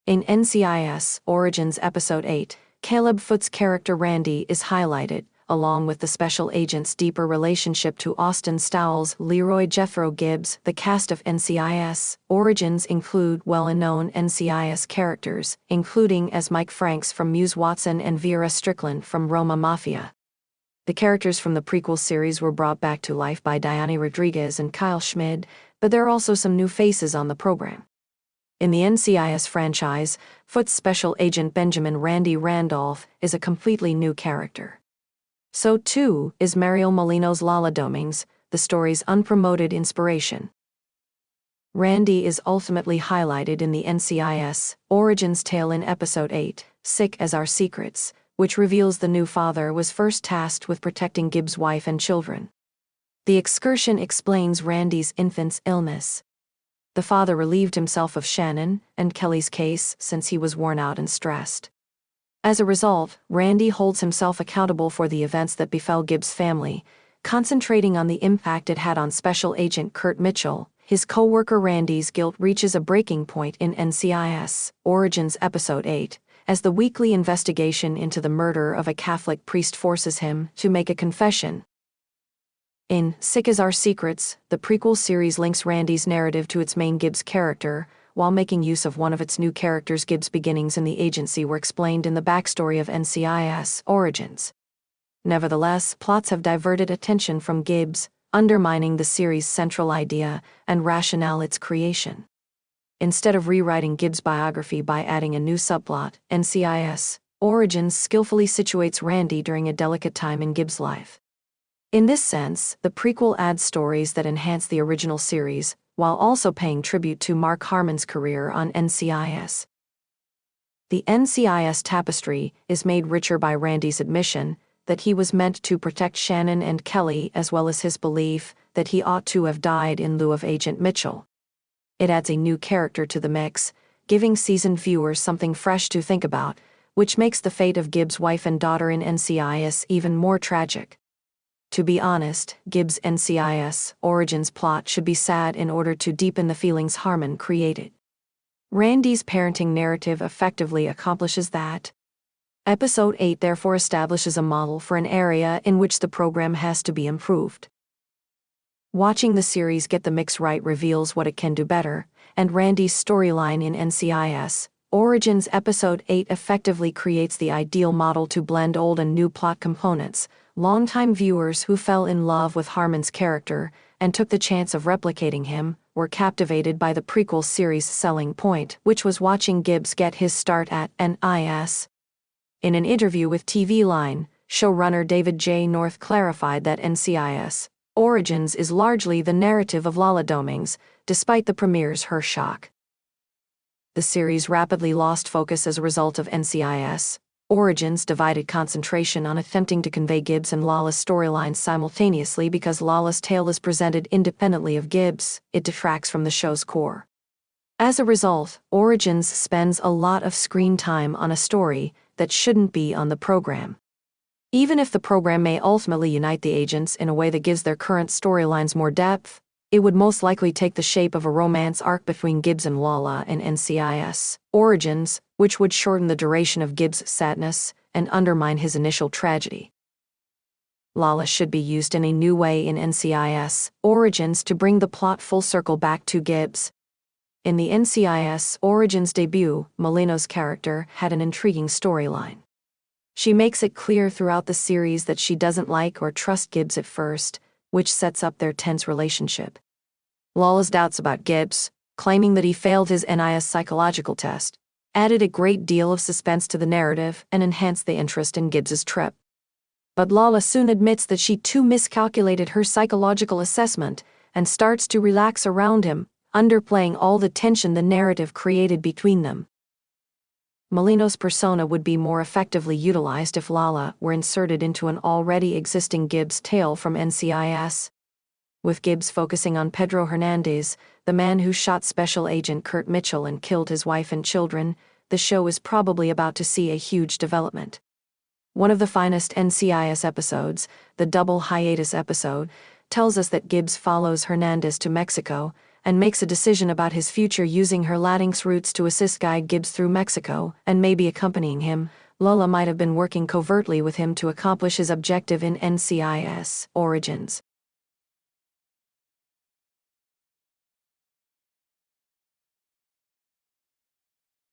In NCIS Origins Episode 8, Caleb Foote's character Randy is highlighted, along with the special agent's deeper relationship to Austin Stowell's Leroy Jethro Gibbs. The cast of NCIS Origins include well-known NCIS characters, including as Mike Franks from Muse Watson and Vera Strickland from Roma Mafia. The characters from the prequel series were brought back to life by Diane Rodriguez and Kyle Schmid, but there are also some new faces on the program. In the NCIS franchise, Foote's special agent Benjamin Randy Randolph is a completely new character. So too is Mariel Molino's Lala Dominguez, the story's unpromoted inspiration. Randy is ultimately highlighted in the NCIS Origins tale in Episode 8, Sick as Our Secrets, which reveals the new father was first tasked with protecting Gibbs' wife and children. The excursion explains Randy's infant's illness. The father relieved himself of Shannon and Kelly's case since he was worn out and stressed. As a result, Randy holds himself accountable for the events that befell Gibbs' family, concentrating on the impact it had on Special Agent Kurt Mitchell. His co-worker Randy's guilt reaches a breaking point in NCIS Origins Episode 8, as the weekly investigation into the murder of a Catholic priest forces him to make a confession. In Sick as Our Secrets, the prequel series links Randy's narrative to its main Gibbs character, while making use of one of its new characters. Gibbs' beginnings in the agency were explained in the backstory of NCIS Origins. Nevertheless, plots have diverted attention from Gibbs, undermining the series' central idea and rationale its creation. Instead of rewriting Gibbs' biography by adding a new subplot, NCIS Origins skillfully situates Randy during a delicate time in Gibbs' life. In this sense, the prequel adds stories that enhance the original series, while also paying tribute to Mark Harmon's career on NCIS. The NCIS tapestry is made richer by Randy's admission that he was meant to protect Shannon and Kelly, as well as his belief that he ought to have died in lieu of Agent Mitchell. It adds a new character to the mix, giving seasoned viewers something fresh to think about, which makes the fate of Gibbs' wife and daughter in NCIS even more tragic. To be honest, Gibbs' NCIS Origins plot should be sad in order to deepen the feelings Harmon created. Randy's parenting narrative effectively accomplishes that. Episode 8 therefore establishes a model for an area in which the program has to be improved. Watching the series get the mix right reveals what it can do better, and Randy's storyline in NCIS Origins Episode 8 effectively creates the ideal model to blend old and new plot components. Longtime viewers who fell in love with Harmon's character and took the chance of replicating him were captivated by the prequel series' selling point, which was watching Gibbs get his start at NCIS. In an interview with TV Line, showrunner David J. North clarified that NCIS Origins is largely the narrative of Lala Dominguez, despite the premiere's her shock. The series rapidly lost focus as a result of NCIS Origins' divided concentration on attempting to convey Gibbs and Lala's storylines simultaneously. Because Lala's tale is presented independently of Gibbs, it detracts from the show's core. As a result, Origins spends a lot of screen time on a story that shouldn't be on the program. Even if the program may ultimately unite the agents in a way that gives their current storylines more depth, it would most likely take the shape of a romance arc between Gibbs and Lala in NCIS Origins, which would shorten the duration of Gibbs' sadness and undermine his initial tragedy. Lala should be used in a new way in NCIS Origins to bring the plot full circle back to Gibbs. In the NCIS Origins debut, Molino's character had an intriguing storyline. She makes it clear throughout the series that she doesn't like or trust Gibbs at first, which sets up their tense relationship. Lala's doubts about Gibbs, claiming that he failed his NCIS psychological test, added a great deal of suspense to the narrative and enhanced the interest in Gibbs's trip. But Lala soon admits that she too miscalculated her psychological assessment and starts to relax around him, underplaying all the tension the narrative created between them. Molino's persona would be more effectively utilized if Lala were inserted into an already existing Gibbs tale from NCIS. With Gibbs focusing on Pedro Hernandez, the man who shot Special Agent Kurt Mitchell and killed his wife and children, the show is probably about to see a huge development. One of the finest NCIS episodes, the double hiatus episode, tells us that Gibbs follows Hernandez to Mexico and makes a decision about his future using her Latinx roots to assist guide Gibbs through Mexico, and maybe accompanying him. Lala might have been working covertly with him to accomplish his objective in NCIS Origins.